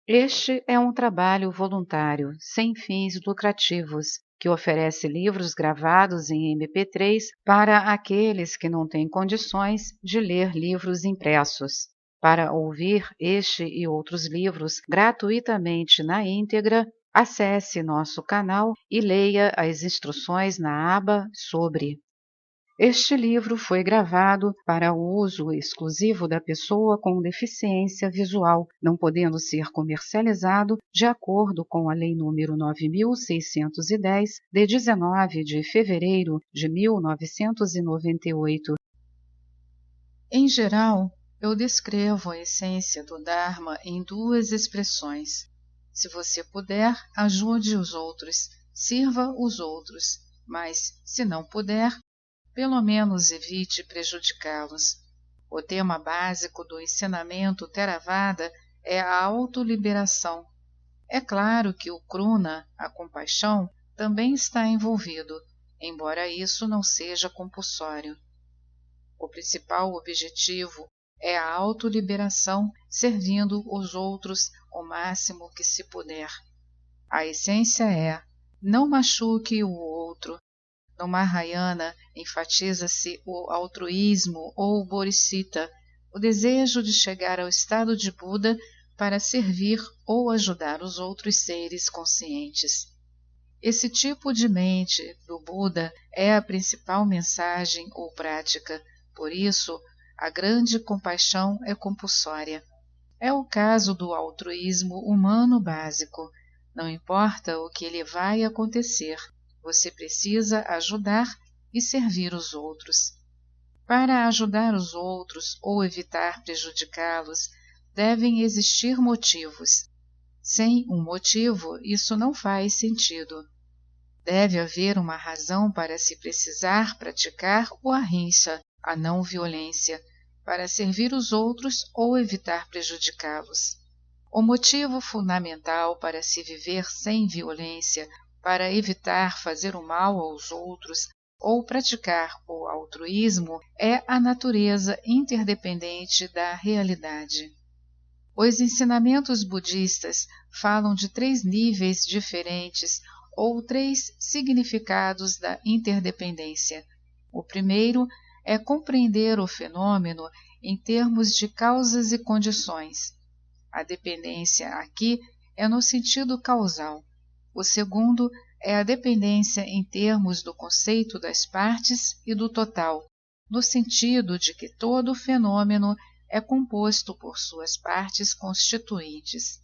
Este é um trabalho voluntário, sem fins lucrativos, que oferece livros gravados em MP3 para aqueles que não têm condições de ler livros impressos. Para ouvir este e outros livros gratuitamente na íntegra, acesse nosso canal e leia as instruções na aba Sobre. Este livro foi gravado para o uso exclusivo da pessoa com deficiência visual, não podendo ser comercializado de acordo com a Lei nº 9.610, de 19 de fevereiro de 1998. Em geral, eu descrevo a essência do Dharma em duas expressões. Se você puder, ajude os outros, sirva os outros, mas, se não puder, pelo menos evite prejudicá-los. O tema básico do ensinamento Theravada é a autoliberação. É claro que o Kruna, a compaixão, também está envolvido, embora isso não seja compulsório. O principal objetivo é a autoliberação, servindo os outros o máximo que se puder. A essência é: não machuque o outro. No Mahayana, enfatiza-se o altruísmo ou bodhisattva, o desejo de chegar ao estado de Buda para servir ou ajudar os outros seres conscientes. Esse tipo de mente do Buda é a principal mensagem ou prática, por isso, a grande compaixão é compulsória. É o caso do altruísmo humano básico. Não importa o que lhe vai acontecer, você precisa ajudar e servir os outros. Para ajudar os outros ou evitar prejudicá-los, devem existir motivos. Sem um motivo, isso não faz sentido. Deve haver uma razão para se precisar praticar o ahimsa, a não violência, para servir os outros ou evitar prejudicá-los. O motivo fundamental para se viver sem violência, para evitar fazer o mal aos outros ou praticar o altruísmo, é a natureza interdependente da realidade. Os ensinamentos budistas falam de 3 níveis diferentes ou 3 significados da interdependência. O primeiro é compreender o fenômeno em termos de causas e condições. A dependência aqui é no sentido causal. O segundo é a dependência em termos do conceito das partes e do total, no sentido de que todo fenômeno é composto por suas partes constituintes.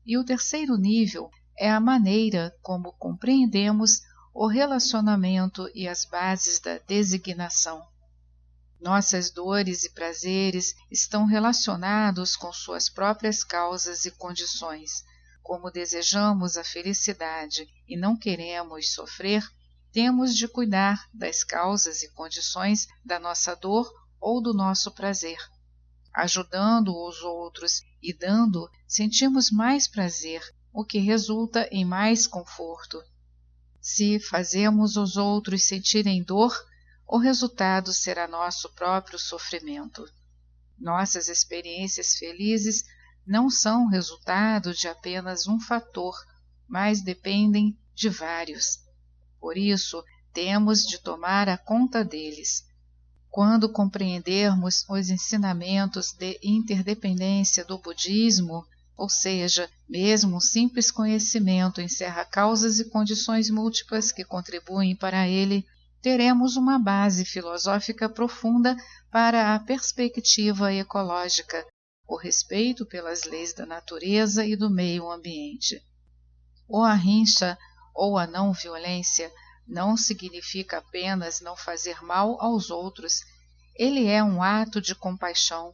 E o terceiro nível é a maneira como compreendemos o relacionamento e as bases da designação. Nossas dores e prazeres estão relacionados com suas próprias causas e condições. Como desejamos a felicidade e não queremos sofrer, temos de cuidar das causas e condições da nossa dor ou do nosso prazer. Ajudando os outros e dando, sentimos mais prazer, o que resulta em mais conforto. Se fazemos os outros sentirem dor, o resultado será nosso próprio sofrimento. Nossas experiências felizes não são resultado de apenas um fator, mas dependem de vários. Por isso, temos de tomar a conta deles. Quando compreendermos os ensinamentos de interdependência do budismo, ou seja, mesmo um simples conhecimento encerra causas e condições múltiplas que contribuem para ele, teremos uma base filosófica profunda para a perspectiva ecológica, o respeito pelas leis da natureza e do meio ambiente. O ahimsa, ou a não-violência, não significa apenas não fazer mal aos outros, ele é um ato de compaixão.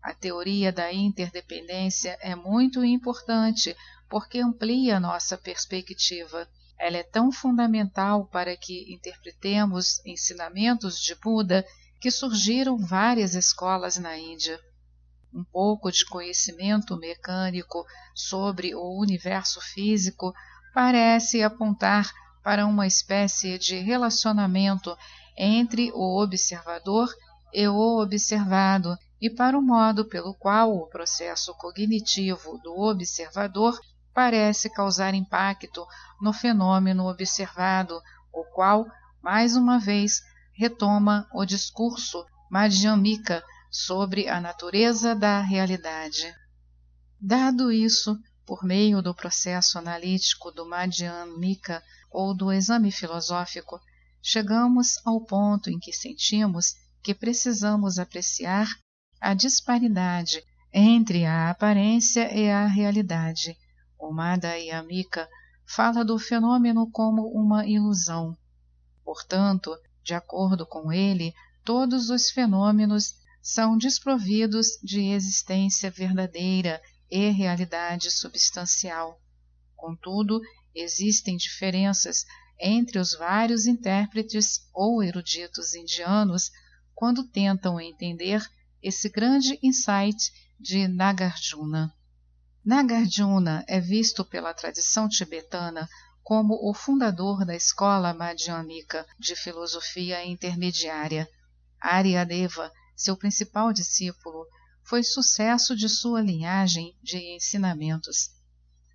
A teoria da interdependência é muito importante porque amplia nossa perspectiva. Ela é tão fundamental para que interpretemos ensinamentos de Buda que surgiram várias escolas na Índia. Um pouco de conhecimento mecânico sobre o universo físico parece apontar para uma espécie de relacionamento entre o observador e o observado, e para o modo pelo qual o processo cognitivo do observador parece causar impacto no fenômeno observado, o qual, mais uma vez, retoma o discurso madhyamika sobre a natureza da realidade. Dado isso, por meio do processo analítico do madhyamika ou do exame filosófico, chegamos ao ponto em que sentimos que precisamos apreciar a disparidade entre a aparência e a realidade. O Madhyamika fala do fenômeno como uma ilusão. Portanto, de acordo com ele, todos os fenômenos são desprovidos de existência verdadeira e realidade substancial. Contudo, existem diferenças entre os vários intérpretes ou eruditos indianos quando tentam entender esse grande insight de Nagarjuna. Nagarjuna é visto pela tradição tibetana como o fundador da escola madhyamika de filosofia intermediária. Aryadeva, seu principal discípulo, foi sucesso de sua linhagem de ensinamentos.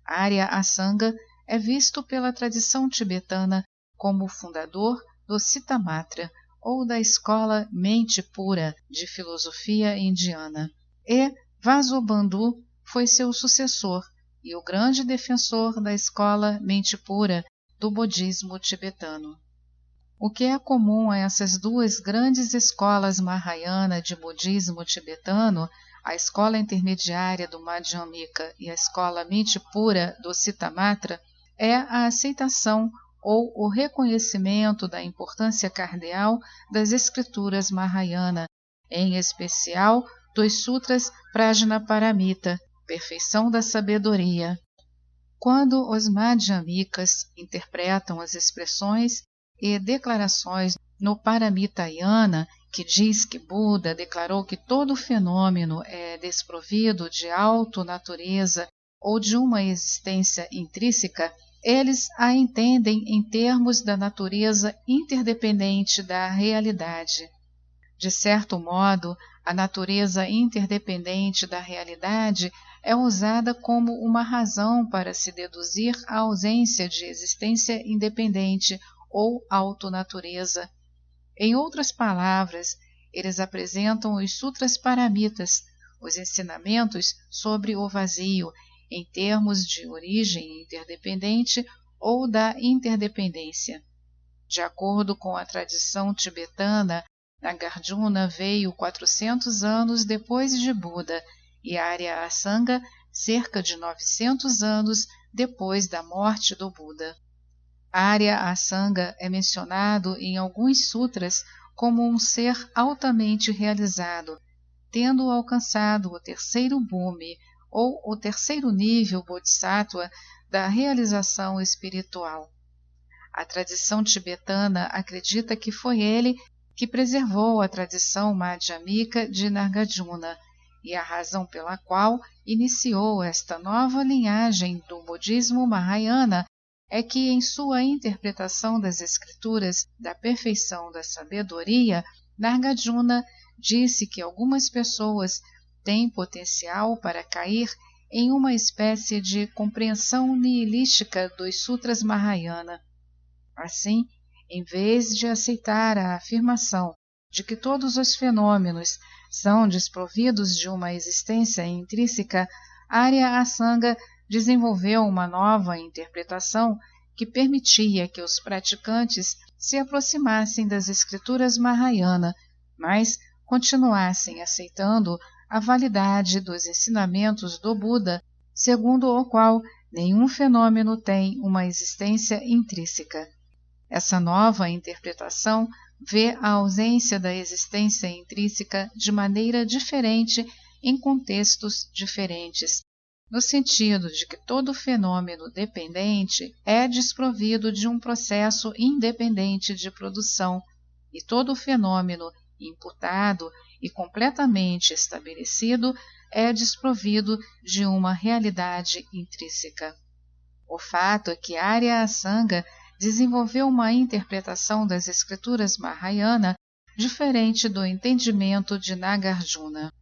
Arya Asanga é visto pela tradição tibetana como o fundador do Citamatra, ou da escola mente pura de filosofia indiana. E Vasubandhu foi seu sucessor e o grande defensor da escola mente pura do budismo tibetano. O que é comum a essas duas grandes escolas Mahayana de budismo tibetano, a escola intermediária do Madhyamika e a escola mente pura do Citamatra, é a aceitação ou o reconhecimento da importância cardeal das escrituras Mahayana, em especial dos Sutras Prajnaparamita, perfeição da sabedoria. Quando os Madhyamikas interpretam as expressões e declarações no Paramitayana, que diz que Buda declarou que todo fenômeno é desprovido de autonatureza ou de uma existência intrínseca, eles a entendem em termos da natureza interdependente da realidade. De certo modo, a natureza interdependente da realidade é usada como uma razão para se deduzir a ausência de existência independente ou autonatureza. Em outras palavras, eles apresentam os Sutras Paramitas, os ensinamentos sobre o vazio, em termos de origem interdependente ou da interdependência. De acordo com a tradição tibetana, Nagarjuna veio 400 anos depois de Buda e Arya Asanga cerca de 900 anos depois da morte do Buda. Arya Asanga é mencionado em alguns sutras como um ser altamente realizado, tendo alcançado o terceiro bhumi, ou o terceiro nível bodhisattva da realização espiritual. A tradição tibetana acredita que foi ele que preservou a tradição madhyamika de Nagarjuna e a razão pela qual iniciou esta nova linhagem do budismo Mahayana é que, em sua interpretação das escrituras da perfeição da sabedoria, Nagarjuna disse que algumas pessoas têm potencial para cair em uma espécie de compreensão nihilística dos Sutras Mahayana. Assim, em vez de aceitar a afirmação de que todos os fenômenos são desprovidos de uma existência intrínseca, Arya Asanga desenvolveu uma nova interpretação que permitia que os praticantes se aproximassem das escrituras Mahayana, mas continuassem aceitando a validade dos ensinamentos do Buda, segundo o qual nenhum fenômeno tem uma existência intrínseca. Essa nova interpretação vê a ausência da existência intrínseca de maneira diferente em contextos diferentes, no sentido de que todo fenômeno dependente é desprovido de um processo independente de produção, e todo fenômeno imputado e completamente estabelecido é desprovido de uma realidade intrínseca. O fato é que Arya Asanga desenvolveu uma interpretação das escrituras Mahayana diferente do entendimento de Nagarjuna.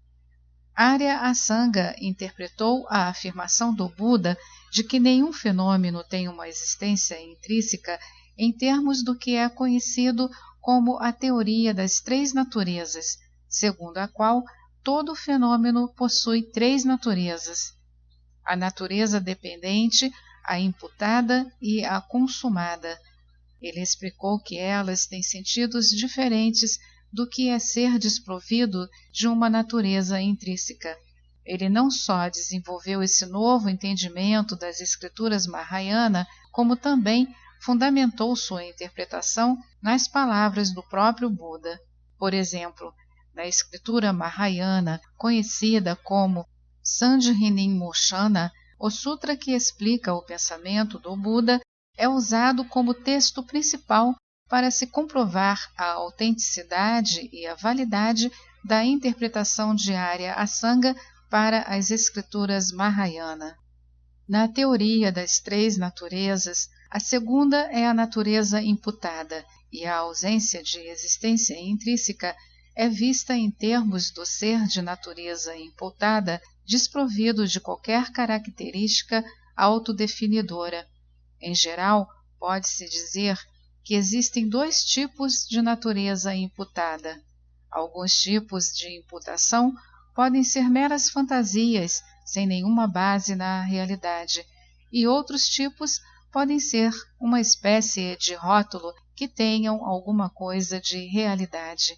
Arya Asanga interpretou a afirmação do Buda de que nenhum fenômeno tem uma existência intrínseca em termos do que é conhecido como a teoria das três naturezas, segundo a qual todo fenômeno possui três naturezas: a natureza dependente, a imputada e a consumada. Ele explicou que elas têm sentidos diferentes do que é ser desprovido de uma natureza intrínseca. Ele não só desenvolveu esse novo entendimento das escrituras Mahayana, como também fundamentou sua interpretação nas palavras do próprio Buda. Por exemplo, na escritura Mahayana, conhecida como Sandhini-Moshana, o sutra que explica o pensamento do Buda é usado como texto principal para se comprovar a autenticidade e a validade da interpretação de Arya Asanga para as escrituras Mahayana. Na teoria das três naturezas, a segunda é a natureza imputada, e a ausência de existência intrínseca é vista em termos do ser de natureza imputada desprovido de qualquer característica autodefinidora. Em geral, pode-se dizer que existem dois tipos de natureza imputada. Alguns tipos de imputação podem ser meras fantasias, sem nenhuma base na realidade, e outros tipos podem ser uma espécie de rótulo que tenham alguma coisa de realidade.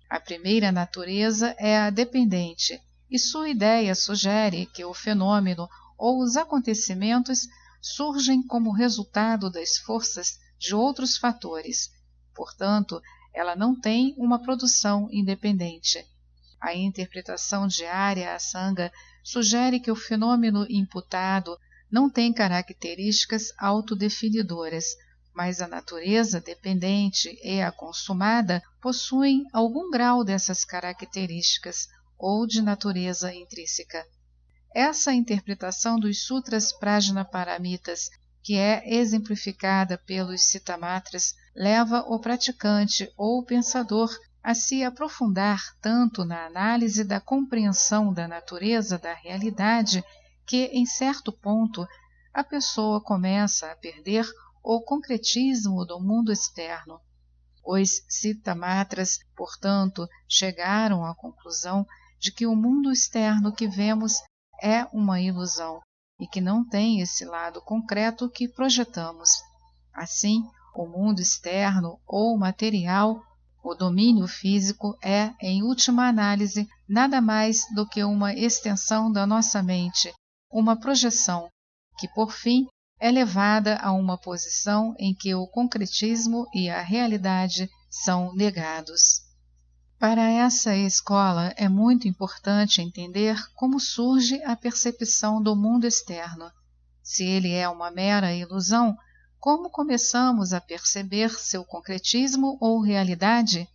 A primeira natureza é a dependente, e sua ideia sugere que o fenômeno ou os acontecimentos surgem como resultado das forças de outros fatores. Portanto, ela não tem uma produção independente. A interpretação de Arya Asanga sugere que o fenômeno imputado não tem características autodefinidoras, mas a natureza dependente e a consumada possuem algum grau dessas características ou de natureza intrínseca. Essa interpretação dos Sutras Prajnaparamitas, que é exemplificada pelos Cittamatras, leva o praticante ou o pensador a se aprofundar tanto na análise da compreensão da natureza da realidade que, em certo ponto, a pessoa começa a perder o concretismo do mundo externo. Os Cittamatras, portanto, chegaram à conclusão de que o mundo externo que vemos é uma ilusão e que não tem esse lado concreto que projetamos. Assim, o mundo externo ou material, o domínio físico é, em última análise, nada mais do que uma extensão da nossa mente, uma projeção, que por fim é levada a uma posição em que o concretismo e a realidade são negados. Para essa escola é muito importante entender como surge a percepção do mundo externo. Se ele é uma mera ilusão, como começamos a perceber seu concretismo ou realidade?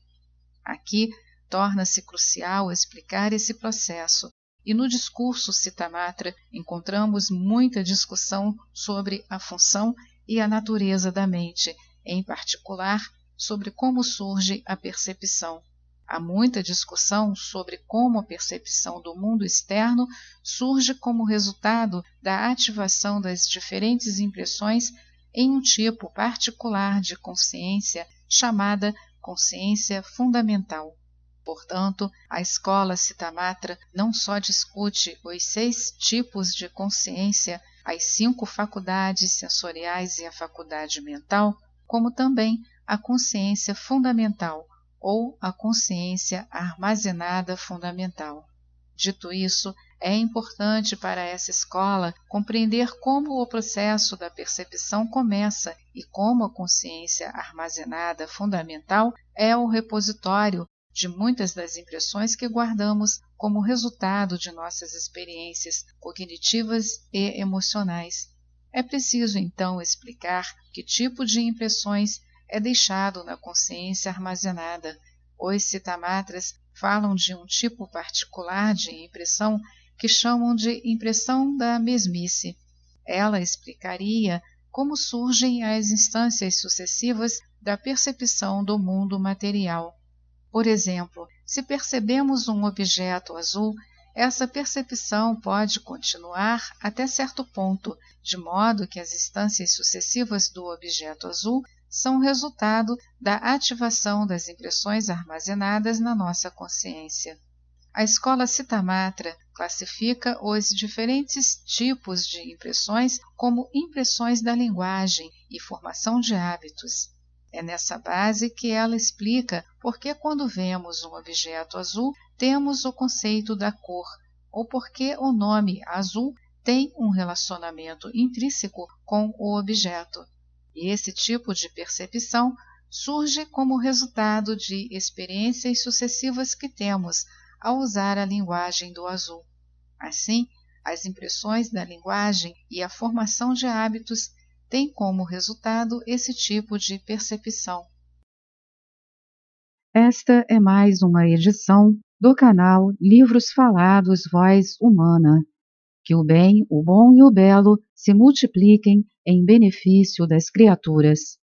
Aqui torna-se crucial explicar esse processo, e no discurso Cittamatra encontramos muita discussão sobre a função e a natureza da mente, em particular sobre como surge a percepção. Há muita discussão sobre como a percepção do mundo externo surge como resultado da ativação das diferentes impressões em um tipo particular de consciência chamada consciência fundamental. Portanto, a escola Cittamatra não só discute os 6 tipos de consciência, as 5 faculdades sensoriais e a faculdade mental, como também a consciência fundamental, ou a consciência armazenada fundamental. Dito isso, é importante para essa escola compreender como o processo da percepção começa e como a consciência armazenada fundamental é o repositório de muitas das impressões que guardamos como resultado de nossas experiências cognitivas e emocionais. É preciso, então, explicar que tipo de impressões é deixado na consciência armazenada. Os Cittamatras falam de um tipo particular de impressão que chamam de impressão da mesmice. Ela explicaria como surgem as instâncias sucessivas da percepção do mundo material. Por exemplo, se percebemos um objeto azul, essa percepção pode continuar até certo ponto, de modo que as instâncias sucessivas do objeto azul são resultado da ativação das impressões armazenadas na nossa consciência. A escola Citamatra classifica os diferentes tipos de impressões como impressões da linguagem e formação de hábitos. É nessa base que ela explica por que quando vemos um objeto azul temos o conceito da cor, ou por que o nome azul tem um relacionamento intrínseco com o objeto. E esse tipo de percepção surge como resultado de experiências sucessivas que temos ao usar a linguagem do azul. Assim, as impressões da linguagem e a formação de hábitos têm como resultado esse tipo de percepção. Esta é mais uma edição do canal Livros Falados Voz Humana. Que o bem, o bom e o belo se multipliquem em benefício das criaturas.